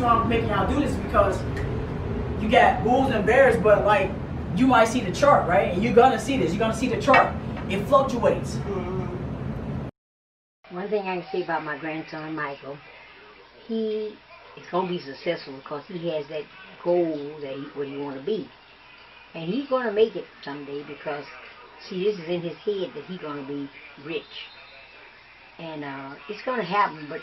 reason why I'm making y'all do this is because you got bulls and bears, but like you might see the chart, right? And you're gonna see this. You're gonna see the chart. It fluctuates. One thing I can say about my grandson Michael, he is gonna be successful because he has that goal that what he want to be, and he's gonna make it someday because see, this is in his head that he's gonna be rich, and it's gonna happen. But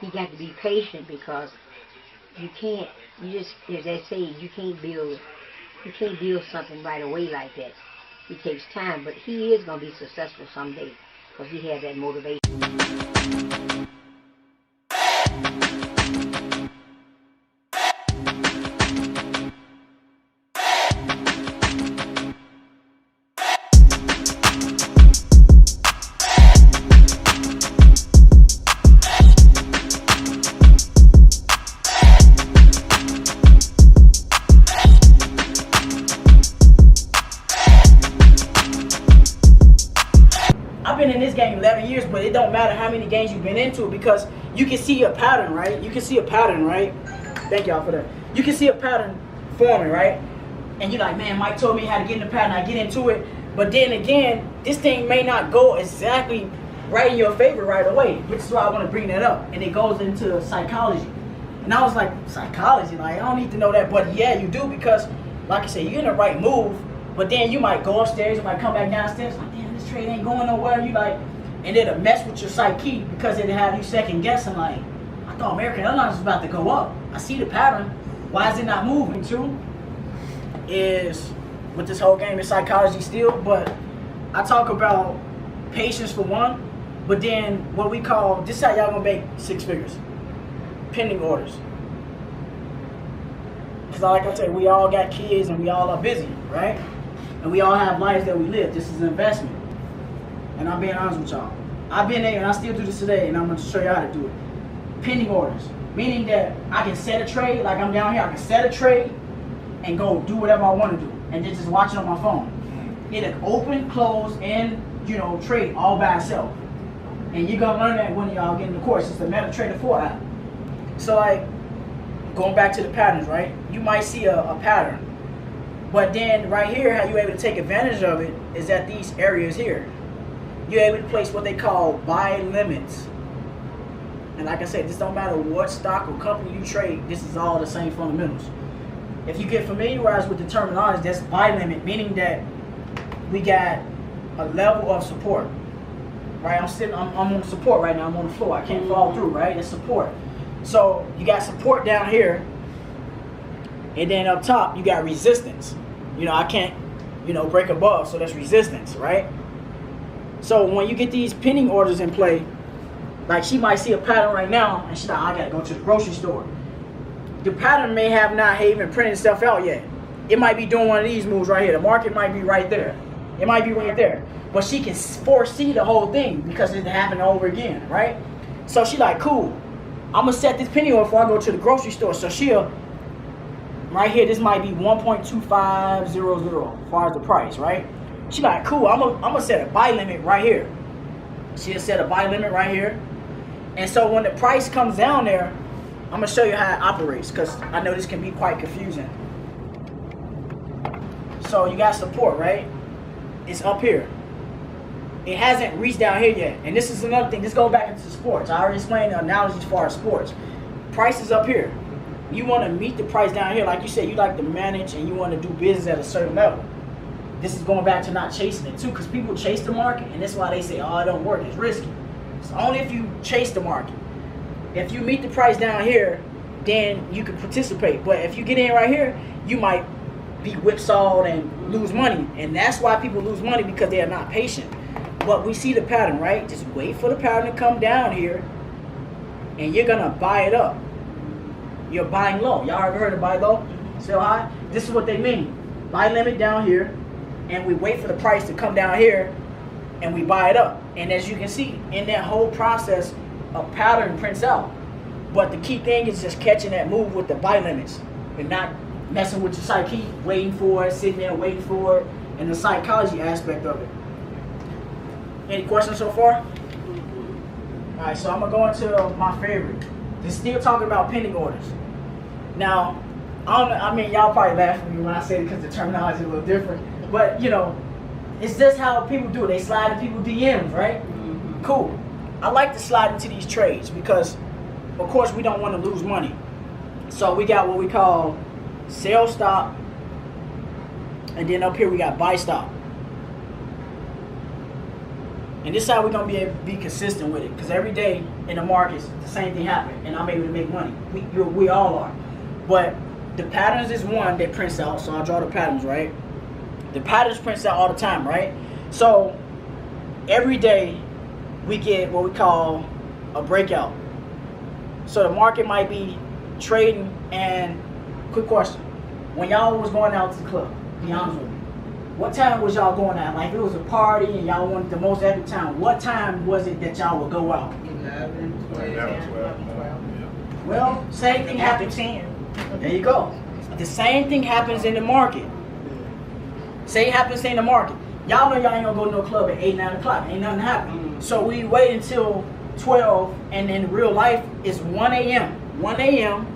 he got to be patient because you can't. You just, as they say, you can't build something right away like that. It takes time, but he is gonna be successful someday because he has that motivation. I've been in this game 11 years, but it don't matter how many games you've been into because you can see a pattern, right? You can see a pattern, right? Thank y'all for that. You can see a pattern forming, right? And you're like, man, Mike told me how to get in the pattern. I get into it. But then again, this thing may not go exactly right in your favor right away, which is why I want to bring that up. And it goes into psychology. And I was like, psychology? Like, I don't need to know that. But yeah, you do because, like I said, you're in the right move. But then you might go upstairs, you might come back downstairs, like, damn, this trade ain't going nowhere. You like, and it'll mess with your psyche because it'll have you second guessing. Like, I thought American Airlines was about to go up. I see the pattern. Why is it not moving? Two is with this whole game is psychology still, but I talk about patience for one, but then what we call, this is how y'all gonna make 6 figures. Pending orders. Because like I said, we all got kids and we all are busy, right? And we all have lives that we live. This is an investment. And I'm being honest with y'all. I've been there and I still do this today, and I'm going to show you how to do it. Pending orders. Meaning that I can set a trade, like I'm down here, I can set a trade and go do whatever I want to do. And then just watch it on my phone. It'll open, close, and, you know, trade all by itself. And you're going to learn that when y'all get in the course. It's the MetaTrader 4 app. So like, going back to the patterns, right? You might see a pattern. But then right here, how you're able to take advantage of it is at these areas here. You're able to place what they call buy limits. And like I said, this don't matter what stock or company you trade, this is all the same fundamentals. If you get familiarized with the terminology, that's buy limit, meaning that we got a level of support. Right? I'm on support right now, I'm on the floor. I can't fall through, right? It's support. So you got support down here, and then up top you got resistance. You know, I can't, you know, break above, so that's resistance, right? So when you get these pending orders in play, like she might see a pattern right now, and she's like, I gotta go to the grocery store. The pattern may have not even printed itself out yet. It might be doing one of these moves right here. The market might be right there. It might be right there. But she can foresee the whole thing because it happened over again, right? So she like, cool. I'm gonna set this penny order before I go to the grocery store. So she'll, right here, this might be 1.2500 as far as the price, right? She like, cool, I'm gonna set a buy limit right here. She'll set a buy limit right here. And so when the price comes down there, I'm gonna show you how it operates because I know this can be quite confusing. So you got support, right? It's up here. It hasn't reached down here yet. And this is another thing. This goes back into sports. I already explained the analogy as far as sports. Price is up here. You want to meet the price down here. Like you said, you like to manage and you want to do business at a certain level. This is going back to not chasing it too, because people chase the market, and that's why they say, oh, it don't work, it's risky. It's only if you chase the market. If you meet the price down here, then you can participate. But if you get in right here, you might be whipsawed and lose money. And that's why people lose money, because they are not patient. But we see the pattern, right? Just wait for the pattern to come down here, and you're gonna buy it up. You're buying low. Y'all ever heard of buy low, sell high? This is what they mean. Buy limit down here, and we wait for the price to come down here, and we buy it up. And as you can see, in that whole process, a pattern prints out. But the key thing is just catching that move with the buy limits and not messing with your psyche, waiting for it, sitting there waiting for it, and the psychology aspect of it. Any questions so far? Alright, so I'm going to go into my favorite. This is still talking about pending orders. Now, I don't know, I mean, y'all probably laugh at me when I say it because the terminology is a little different. But, you know, it's just how people do it. They slide in people's DMs, right? Mm-hmm. Cool. I like to slide into these trades because, of course, we don't want to lose money. So we got what we call sell stop, and then up here we got buy stop. And this is how we're going to be able to be consistent with it. Because every day in the markets, the same thing happens. And I'm able to make money. We all are. But the patterns is one that prints out. So I'll draw the patterns, right? The patterns prints out all the time, right? So every day we get what we call a breakout. So the market might be trading. And quick question. When y'all was going out to the club, be honest with me. What time was y'all going out? Like if it was a party and y'all wanted the most epic time, what time was it that y'all would go out? 11, 12. Well, same thing happens. 10. There you go. The same thing happens in the market. Same happens in the market. Y'all know y'all ain't gonna go to no club at 8, 9 o'clock. Ain't nothing happening. So we wait until 12, and in real life it's 1 a.m. 1 a.m.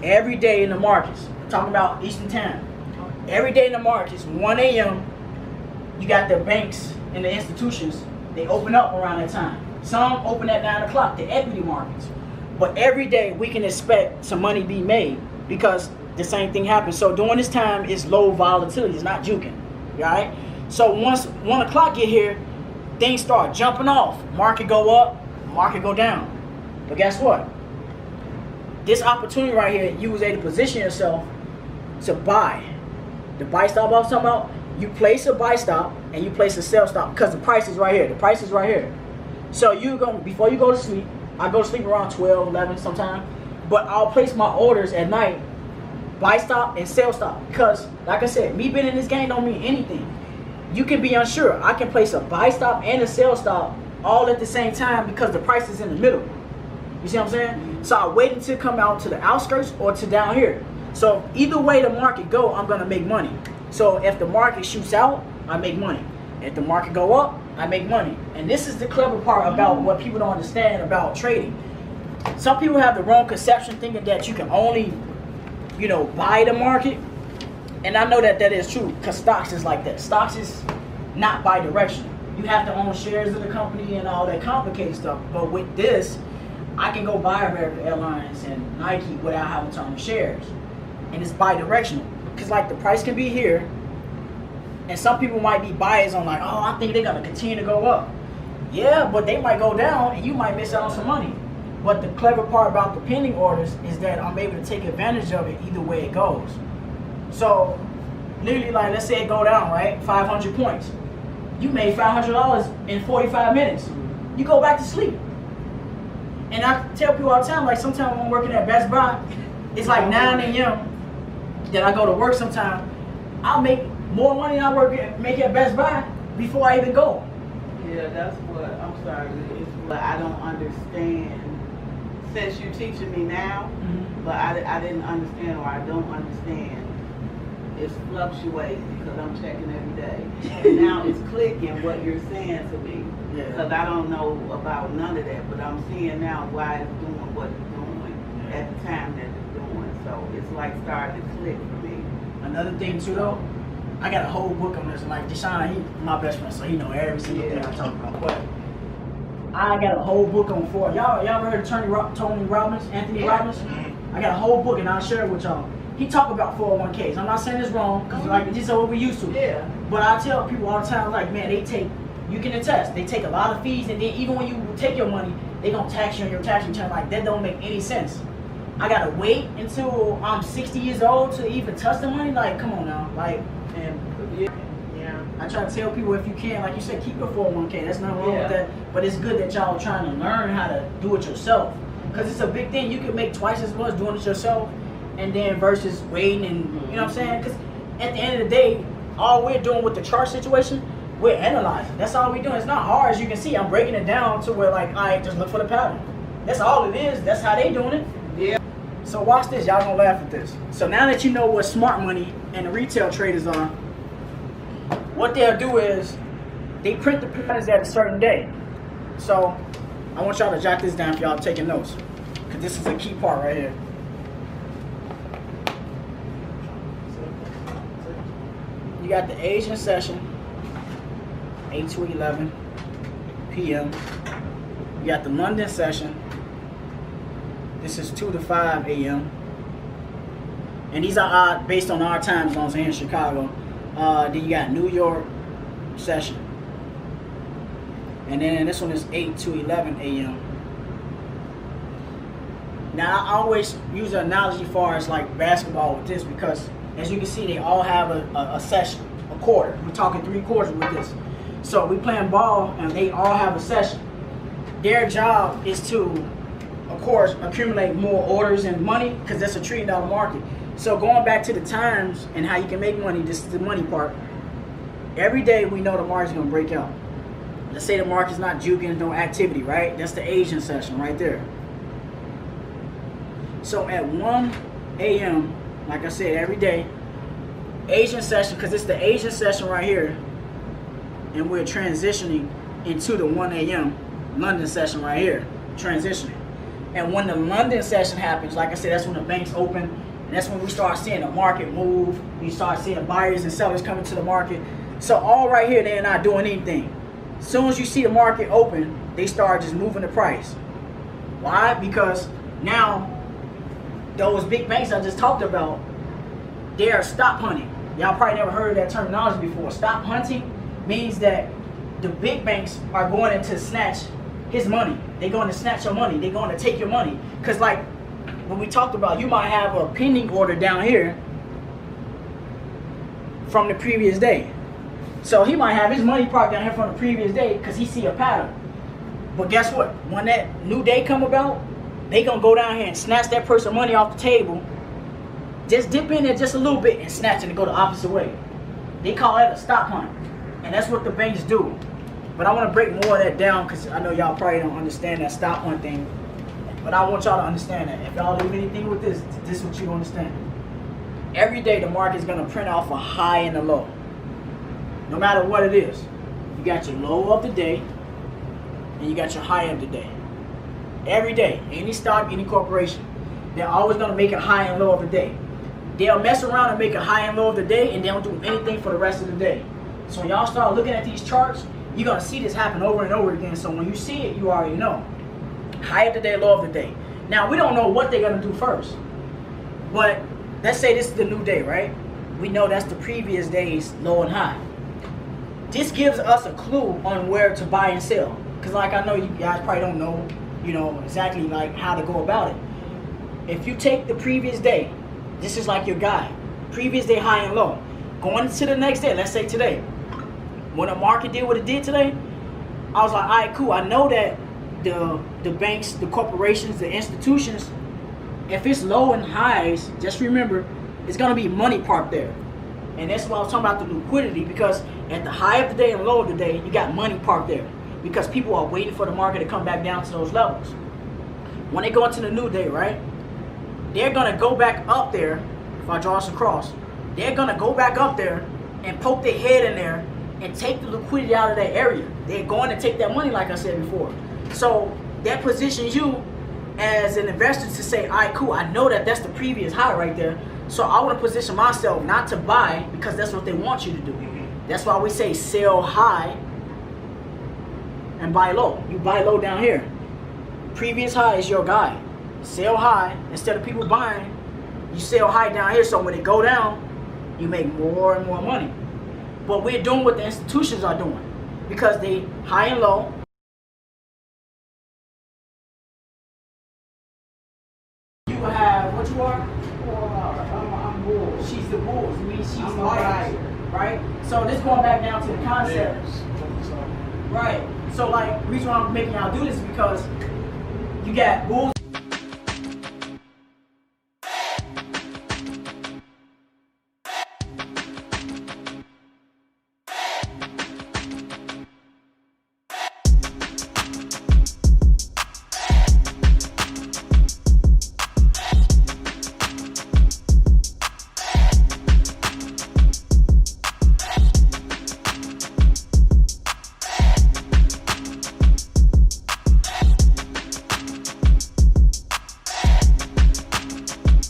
every day in the markets. I'm talking about Eastern Time. Every day in the markets, 1 a.m., you got the banks and the institutions, they open up around that time. Some open at 9 o'clock, the equity markets. But every day we can expect some money be made because the same thing happens. So during this time, it's low volatility. It's not juking, right? So once 1 o'clock get here, things start jumping off. Market go up, market go down. But guess what? This opportunity right here, you was able to position yourself to buy. The buy stop I was talking about, you place a buy stop and you place a sell stop because the price is right here. The price is right here. So you go before you go to sleep. I go to sleep around 12, 11 sometime. But I'll place my orders at night, buy stop and sell stop. Because, like I said, me being in this game don't mean anything. You can be unsure. I can place a buy stop and a sell stop all at the same time because the price is in the middle. You see what I'm saying? So I wait until it come out to the outskirts or to down here. So either way the market go, I'm gonna make money. So if the market shoots out, I make money. If the market go up, I make money. And this is the clever part about what people don't understand about trading. Some people have the wrong conception thinking that you can only, buy the market. And I know that that is true because stocks is like that. Stocks is not bi-directional. You have to own shares of the company and all that complicated stuff. But with this, I can go buy American Airlines and Nike without having to own shares. And it's bi-directional. Because like the price can be here. And some people might be biased on like, oh, I think they're going to continue to go up. Yeah, but they might go down and you might miss out on some money. But the clever part about the pending orders is that I'm able to take advantage of it either way it goes. So, literally like, let's say it go down, right? 500 points. You made $500 in 45 minutes. You go back to sleep. And I tell people all the time, like sometimes when I'm working at Best Buy, it's like 9 a.m. that I go to work sometime. I'll make more money than I make at Best Buy before I even go. Yeah, that's what, I'm sorry, it's what I don't understand. Since you're teaching me now, but I didn't understand or I don't understand. It's fluctuating because I'm checking every day. And now it's clicking what you're saying to me. Because I don't know about none of that, but I'm seeing now why it's doing what it's doing at the time that it's doing. So it's like starting to click for me. Another thing too though, I got a whole book on this. Like Deshaun, he my best friend, so he know every single thing I talk about. But I got a whole book on Forex. Y'all ever heard of Tony Robbins, Anthony Robbins? I got a whole book and I'll share it with y'all. He talk about 401ks. I'm not saying this wrong, because like this is what we used to. Yeah. But I tell people all the time, like, man, you can attest, they take a lot of fees, and then even when you take your money, they gonna tax you on your tax return. Like, that don't make any sense. I gotta wait until I'm 60 years old to even touch the money? Like, come on now. Like, and yeah. I try to tell people if you can, like you said, keep your 401k. That's not wrong with that. But it's good that y'all trying to learn how to do it yourself. Because it's a big thing. You can make twice as much doing it yourself, and then versus waiting and, you know what I'm saying? Because at the end of the day, all we're doing with the chart situation, we're analyzing. That's all we're doing. It's not hard, as you can see. I'm breaking it down to where, like, all right, just look for the pattern. That's all it is. That's how they doing it. Yeah. So watch this. Y'all gonna laugh at this. So now that you know what smart money and the retail traders are, what they'll do is they print the patterns at a certain day. So I want y'all to jot this down if y'all taking notes, because this is a key part right here. got the Asian session, 8 to 11 p.m. You got the London session. This is 2 to 5 a.m. And these are based on our time zones here in Chicago. Then you got New York session. And then this one is 8 to 11 a.m. Now, I always use an analogy far as like basketball with this because, as you can see, they all have a session, a quarter. We're talking 3 quarters with this. So we playing ball, and they all have a session. Their job is to, of course, accumulate more orders and money because that's $1 trillion market. So going back to the times and how you can make money, this is the money part. Every day we know the market's going to break out. Let's say the market's not juking, no activity, right? That's the Asian session right there. So at 1 a.m., like I said, every day, Asian session, because it's the Asian session right here, and we're transitioning into the 1 a.m. London session right here, transitioning. And when the London session happens, like I said, that's when the banks open, and that's when we start seeing the market move. We start seeing buyers and sellers coming to the market. So all right here, they're not doing anything. As soon as you see the market open, they start just moving the price. Why? Because now, those big banks I just talked about, they are stop hunting. Y'all probably never heard of that terminology before. Stop hunting means that the big banks are going in to snatch his money. They're going to snatch your money. They're going to take your money. Because like when we talked about, you might have a pending order down here from the previous day. So he might have his money parked down here from the previous day because he see a pattern. But guess what? When that new day come about, they gonna go down here and snatch that person money off the table, just dip in there just a little bit and snatch it and go the opposite way. They call that a stop hunt. And that's what the banks do. But I want to break more of that down because I know y'all probably don't understand that stop hunt thing. But I want y'all to understand that. If y'all leave anything with this, this is what you understand. Every day the market's gonna print off a high and a low. No matter what it is. You got your low of the day and you got your high of the day. Every day, any stock, any corporation, they're always going to make a high and low of the day. They'll mess around and make a high and low of the day, and they don't do anything for the rest of the day. So when y'all start looking at these charts, you're going to see this happen over and over again. So when you see it, you already know. High of the day, low of the day. Now, we don't know what they're going to do first. But let's say this is the new day, right? We know that's the previous day's low and high. This gives us a clue on where to buy and sell. Because like I know you guys probably don't know, exactly like how to go about it. If you take the previous day, this is like your guide. Previous day high and low. Going into the next day, let's say today. When the market did what it did today, I was like, all right, cool. I know that the banks, the corporations, the institutions, if it's low and highs, just remember, it's going to be money parked there. And that's why I was talking about the liquidity, because at the high of the day and low of the day, you got money parked there. Because people are waiting for the market to come back down to those levels. When they go into the new day, right, they're going to go back up there. If I draw this across, they're going to go back up there and poke their head in there and take the liquidity out of that area. They're going to take that money, like I said before. So that positions you as an investor to say, all right, cool, I know that that's the previous high right there. So I want to position myself not to buy because that's what they want you to do. That's why we say sell high and buy low. You buy low down here. Previous high is your guide. Sell high. Instead of people buying, you sell high down here. So when they go down, you make more and more money. But we're doing what the institutions are doing because they high and low. You will have what you are? I'm bull. She's the bulls. It means she's the buyers, right? So this going back down to the concept. Right. So like, the reason why I'm making y'all do this is because you got bulls.